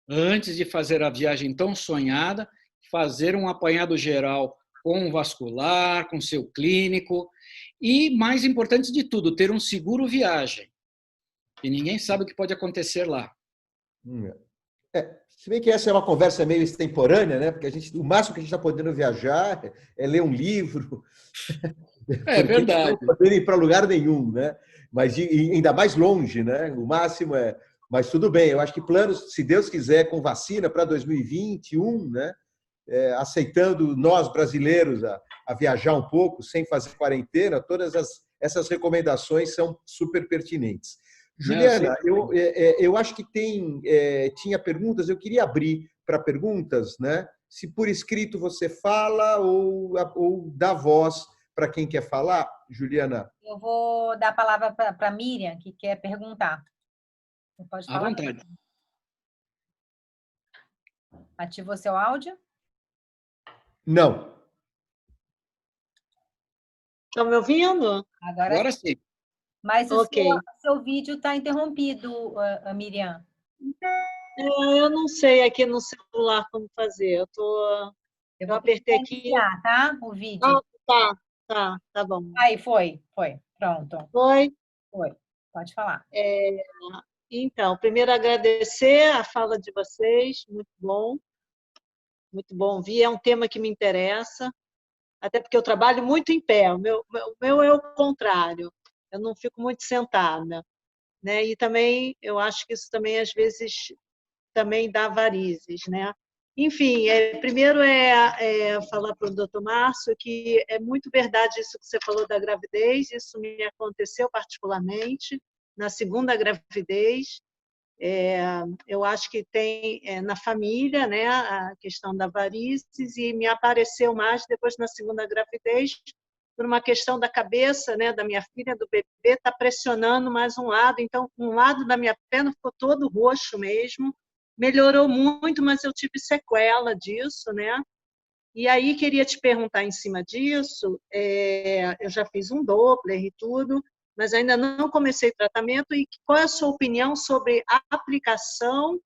antes de fazer a viagem tão sonhada, fazer um apanhado geral com o vascular, com seu clínico e, mais importante de tudo, ter um seguro viagem. E ninguém sabe o que pode acontecer lá. Se bem que essa é uma conversa meio extemporânea, né? Porque o máximo que a gente está podendo viajar é ler um livro. É verdade. Não podendo ir para lugar nenhum, né? Mas ainda mais longe, né? O máximo é... Mas tudo bem, eu acho que planos, se Deus quiser, com vacina para 2021, né? Aceitando nós brasileiros a viajar um pouco, sem fazer quarentena, todas as essas recomendações são super pertinentes. Juliana, eu acho que tinha perguntas, eu queria abrir para perguntas, né? Se por escrito você fala ou dá voz para quem quer falar, Juliana. Eu vou dar a palavra para a Miriam, que quer perguntar. Você pode falar? À vontade. Ativou seu áudio? Não. Estão me ouvindo? Agora sim. Mas Ok. o seu vídeo está interrompido, Miriam. Eu não sei aqui no celular como fazer. Eu apertei aqui. Tá? O vídeo. Tá bom. Aí, foi. Pronto. Foi? Foi. Pode falar. Então, primeiro agradecer a fala de vocês, muito bom ouvir. É um tema que me interessa, até porque eu trabalho muito em pé. O meu é o contrário. Eu não fico muito sentada, né? E também eu acho que isso também às vezes também dá varizes, né? Enfim, primeiro falar para o doutor Márcio que é muito verdade isso que você falou da gravidez, isso me aconteceu particularmente na segunda gravidez. Eu acho que tem na família, né, a questão da varizes, e me apareceu mais depois na segunda gravidez, por uma questão da cabeça, né, da minha filha, do bebê, está pressionando mais um lado, então um lado da minha perna ficou todo roxo mesmo, melhorou muito, mas eu tive sequela disso, né? E aí queria te perguntar em cima disso, eu já fiz um Doppler e tudo, mas ainda não comecei o tratamento, e qual é a sua opinião sobre a aplicação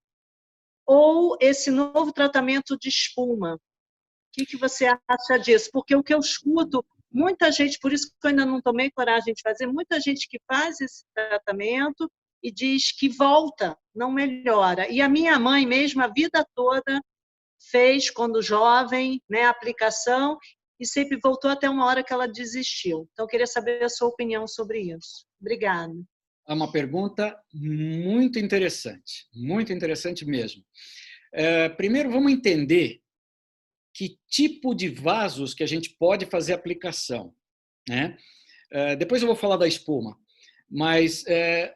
ou esse novo tratamento de espuma? O que você acha disso? Porque o que eu escuto, muita gente, por isso que eu ainda não tomei coragem de fazer, muita gente que faz esse tratamento e diz que volta, não melhora. E a minha mãe mesmo, a vida toda, fez, quando jovem, né, a aplicação, e sempre voltou até uma hora que ela desistiu. Então, eu queria saber a sua opinião sobre isso. Obrigada. É uma pergunta muito interessante mesmo. Primeiro, vamos entender que tipo de vasos que a gente pode fazer aplicação, né? Depois eu vou falar da espuma, mas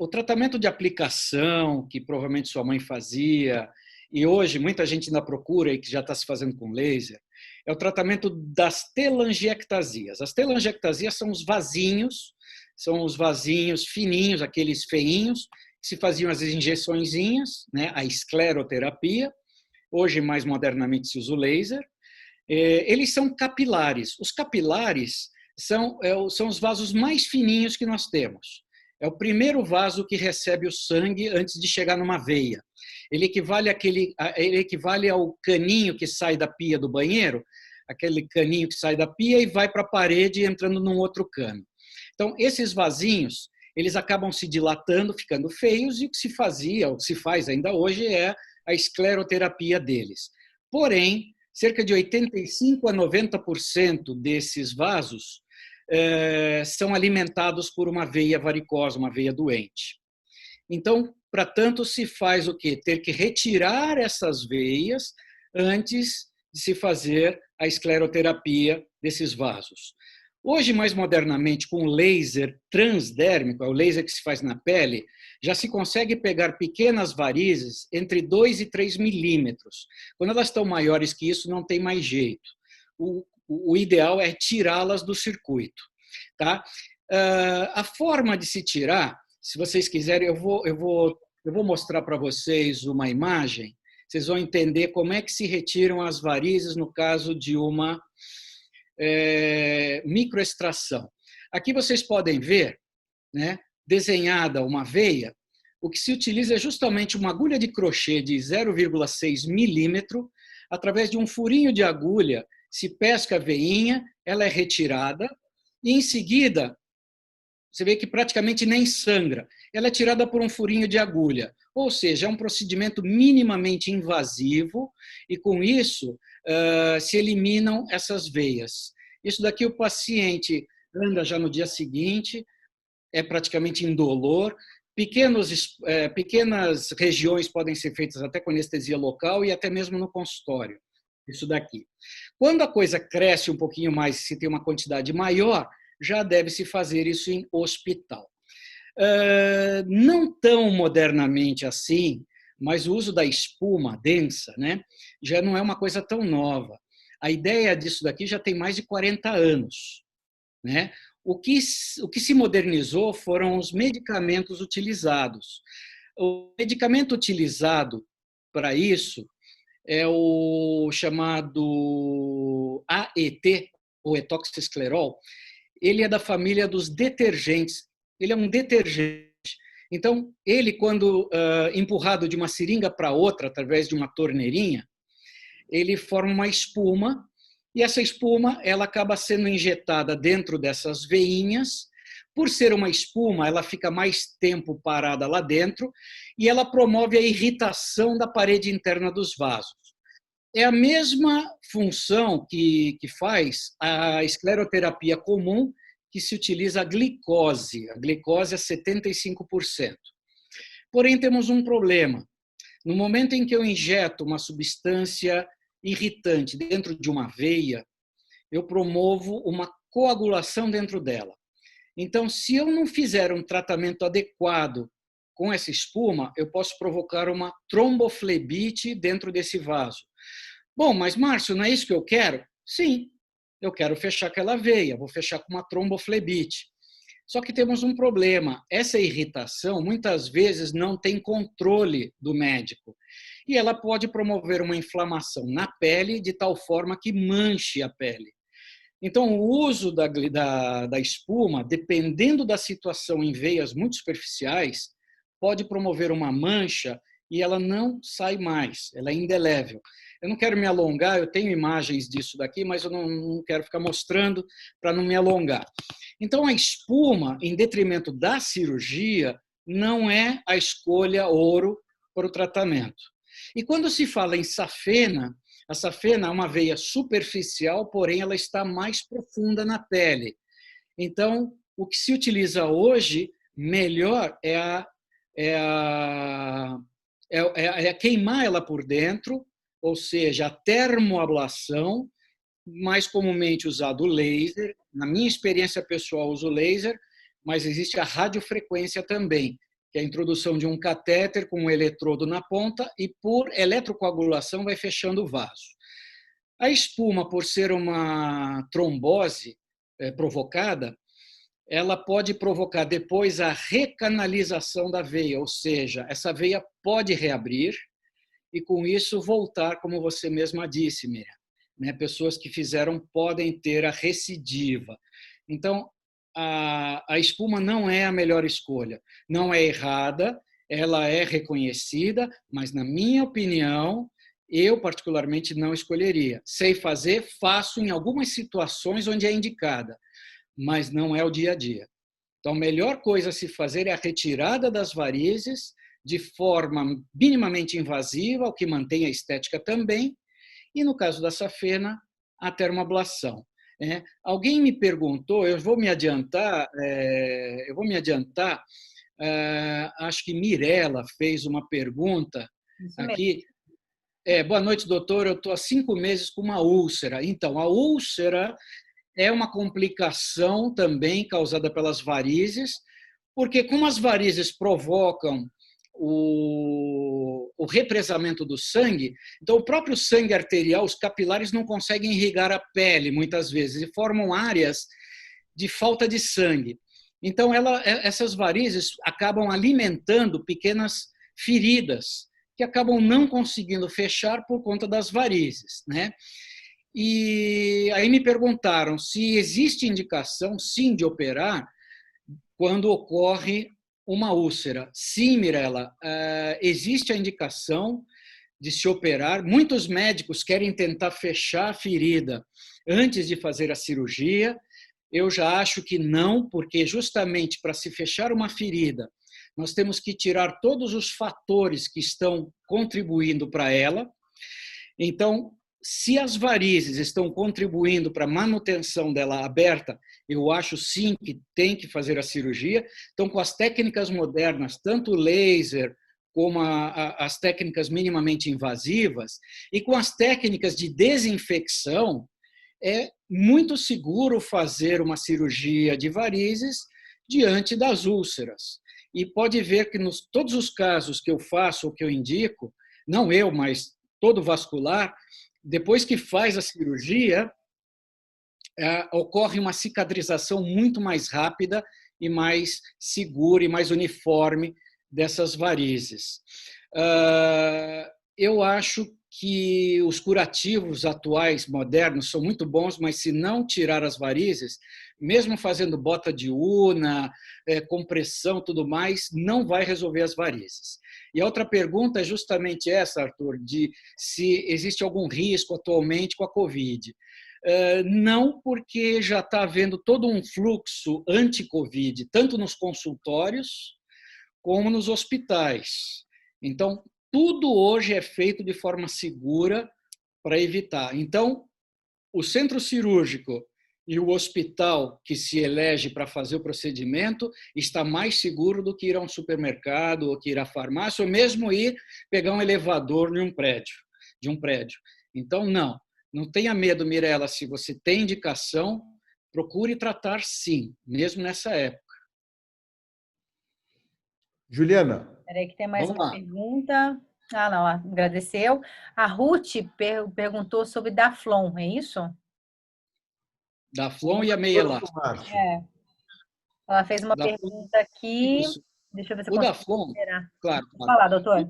o tratamento de aplicação, que provavelmente sua mãe fazia, e hoje muita gente ainda procura e que já está se fazendo com laser, é o tratamento das telangiectasias. As telangiectasias são os vasinhos fininhos, aqueles feinhos, que se faziam as injeçõezinhas, né, a escleroterapia. Hoje, mais modernamente, se usa o laser. Eles são capilares. Os capilares são os vasos mais fininhos que nós temos. É o primeiro vaso que recebe o sangue antes de chegar numa veia. Ele equivale ao caninho que sai da pia do banheiro, aquele caninho que sai da pia e vai para a parede entrando num outro cano. Então, esses vasinhos, eles acabam se dilatando, ficando feios, e o que se fazia, o que se faz ainda hoje, é a escleroterapia deles. Porém, cerca de 85% a 90% desses vasos são alimentados por uma veia varicosa, uma veia doente. Então, para tanto, se faz o quê? Ter que retirar essas veias antes de se fazer a escleroterapia desses vasos. Hoje, mais modernamente, com laser transdérmico, é o laser que se faz na pele, já se consegue pegar pequenas varizes entre 2 e 3 milímetros. Quando elas estão maiores que isso, não tem mais jeito. O ideal é tirá-las do circuito. Tá? A forma de se tirar, se vocês quiserem, eu vou mostrar para vocês uma imagem, vocês vão entender como é que se retiram as varizes no caso de uma microextração. Aqui vocês podem ver, né, desenhada uma veia. O que se utiliza é justamente uma agulha de crochê de 0,6 milímetro. Através de um furinho de agulha, se pesca a veinha, ela é retirada e, em seguida, você vê que praticamente nem sangra. Ela é tirada por um furinho de agulha. Ou seja, é um procedimento minimamente invasivo e, com isso, se eliminam essas veias. Isso daqui o paciente anda já no dia seguinte, é praticamente indolor. Pequenas regiões podem ser feitas até com anestesia local e até mesmo no consultório. Isso daqui. Quando a coisa cresce um pouquinho mais, se tem uma quantidade maior, já deve se fazer isso em hospital. Não tão modernamente assim, mas o uso da espuma densa, né, já não é uma coisa tão nova. A ideia disso daqui já tem mais de 40 anos. Né? O que se modernizou foram os medicamentos utilizados. O medicamento utilizado para isso é o chamado AET, ou etoxiclerol. Ele é da família dos detergentes. Ele é um detergente. Então, ele, quando empurrado de uma seringa para outra, através de uma torneirinha, ele forma uma espuma, e essa espuma ela acaba sendo injetada dentro dessas veinhas. Por ser uma espuma, ela fica mais tempo parada lá dentro e ela promove a irritação da parede interna dos vasos. É a mesma função que faz a escleroterapia comum, que se utiliza a glicose. A glicose é 75%. Porém, temos um problema. No momento em que eu injeto uma substância irritante dentro de uma veia, eu promovo uma coagulação dentro dela. Então, se eu não fizer um tratamento adequado com essa espuma, eu posso provocar uma tromboflebite dentro desse vaso. Bom, mas Márcio, não é isso que eu quero? Sim, eu quero fechar aquela veia, vou fechar com uma tromboflebite. Só que temos um problema. Essa irritação, muitas vezes, não tem controle do médico. E ela pode promover uma inflamação na pele de tal forma que manche a pele. Então, o uso da espuma, dependendo da situação em veias muito superficiais, pode promover uma mancha e ela não sai mais, ela é indelével. Eu não quero me alongar, eu tenho imagens disso daqui, mas eu não quero ficar mostrando para não me alongar. Então, a espuma, em detrimento da cirurgia, não é a escolha ouro para o tratamento. E quando se fala em safena, a safena é uma veia superficial, porém ela está mais profunda na pele. Então, o que se utiliza hoje, melhor, é queimar ela por dentro, ou seja, a termoablação, mais comumente usado o laser. Na minha experiência pessoal, uso laser, mas existe a radiofrequência também, que é a introdução de um catéter com um eletrodo na ponta e por eletrocoagulação vai fechando o vaso. A espuma, por ser uma trombose provocada, ela pode provocar depois a recanalização da veia, ou seja, essa veia pode reabrir e com isso voltar, como você mesma disse, Miriam. Né? Pessoas que fizeram podem ter a recidiva. Então, a espuma não é a melhor escolha. Não é errada, ela é reconhecida, mas, na minha opinião, eu particularmente não escolheria. Sei fazer, faço em algumas situações onde é indicada, mas não é o dia a dia. Então, a melhor coisa a se fazer é a retirada das varizes de forma minimamente invasiva, o que mantém a estética também, e, no caso da safena, a termoablação. Alguém me perguntou, eu vou me adiantar, acho que Mirella fez uma pergunta aqui. Boa noite, doutor, eu estou há 5 meses com uma úlcera. Então, a úlcera é uma complicação também causada pelas varizes, porque como as varizes provocam o represamento do sangue, então o próprio sangue arterial, os capilares não conseguem irrigar a pele muitas vezes e formam áreas de falta de sangue. Então essas varizes acabam alimentando pequenas feridas que acabam não conseguindo fechar por conta das varizes, né? E aí me perguntaram se existe indicação, sim, de operar quando ocorre uma úlcera. Sim, Mirella, existe a indicação de se operar. Muitos médicos querem tentar fechar a ferida antes de fazer a cirurgia. Eu já acho que não, porque justamente para se fechar uma ferida, nós temos que tirar todos os fatores que estão contribuindo para ela. Então, se as varizes estão contribuindo para a manutenção dela aberta, eu acho sim que tem que fazer a cirurgia. Então, com as técnicas modernas, tanto o laser como as técnicas minimamente invasivas, e com as técnicas de desinfecção, é muito seguro fazer uma cirurgia de varizes diante das úlceras. E pode ver que nos todos os casos que eu faço ou que eu indico, não eu, mas todo vascular, depois que faz a cirurgia, ocorre uma cicatrização muito mais rápida e mais segura e mais uniforme dessas varizes. Eu acho que os curativos atuais, modernos, são muito bons, mas se não tirar as varizes, mesmo fazendo bota de una, compressão, tudo mais, não vai resolver as varizes. E a outra pergunta é justamente essa, Arthur, de se existe algum risco atualmente com a Covid. Não, porque já está havendo todo um fluxo anti-Covid, tanto nos consultórios como nos hospitais. Então, tudo hoje é feito de forma segura para evitar. Então, o centro cirúrgico e o hospital que se elege para fazer o procedimento está mais seguro do que ir a um supermercado, ou que ir à farmácia, ou mesmo ir pegar um elevador de um prédio. Então, não tenha medo, Mirela, se você tem indicação, procure tratar sim, mesmo nessa época. Juliana. Espera que tem mais Vamos uma lá. pergunta. Não, agradeceu. A Ruth perguntou sobre Daflon, é isso? Daflon e a meia elástica. Ela fez uma Daflon, pergunta aqui. isso. Deixa eu ver se eu O consigo Daflon, esperar. claro. Fala, doutor.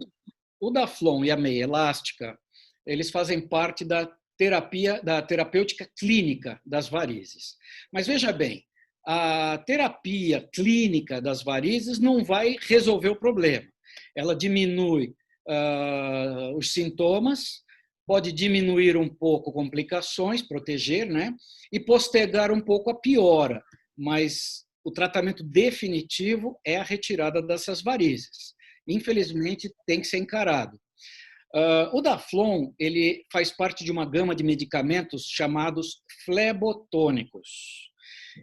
O Daflon e a meia elástica, eles fazem parte da terapêutica clínica das varizes. Mas veja bem, a terapia clínica das varizes não vai resolver o problema. Ela diminui os sintomas, pode diminuir um pouco complicações, proteger, né? E postergar um pouco a piora, mas o tratamento definitivo é a retirada dessas varizes. Infelizmente, tem que ser encarado. O Daflon, ele faz parte de uma gama de medicamentos chamados flebotônicos.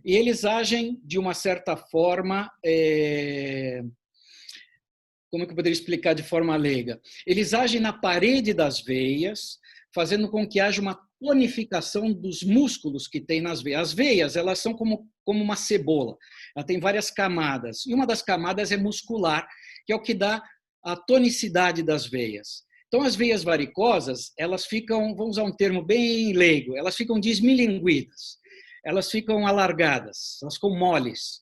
E eles agem de uma certa forma, como é que eu poderia explicar de forma leiga? Eles agem na parede das veias, fazendo com que haja uma tonificação dos músculos que tem nas veias. As veias, elas são como uma cebola. Ela tem várias camadas. E uma das camadas é muscular, que é o que dá a tonicidade das veias. Então, as veias varicosas, elas ficam, vamos usar um termo bem leigo, elas ficam desmilinguidas, elas ficam alargadas, elas ficam moles.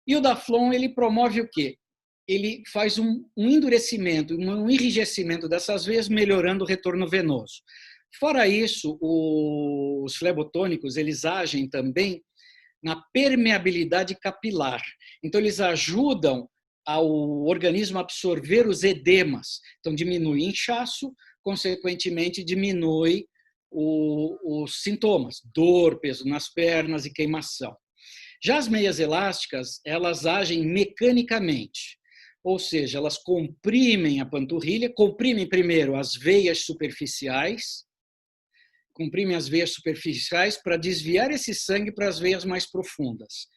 E o Daflon, ele promove o quê? Ele faz um endurecimento, um enrijecimento dessas veias, melhorando o retorno venoso. Fora isso, os flebotônicos, eles agem também na permeabilidade capilar. Então, eles ajudam ao organismo absorver os edemas. Então, diminui o inchaço, consequentemente, diminui os sintomas, dor, peso nas pernas e queimação. Já as meias elásticas, elas agem mecanicamente, ou seja, elas comprimem a panturrilha, comprimem primeiro as veias superficiais, para desviar esse sangue para as veias mais profundas.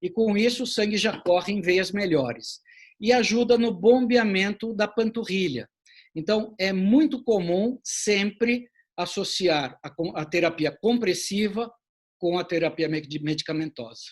E com isso o sangue já corre em veias melhores. E ajuda no bombeamento da panturrilha. Então, é muito comum sempre associar a terapia compressiva com a terapia medicamentosa.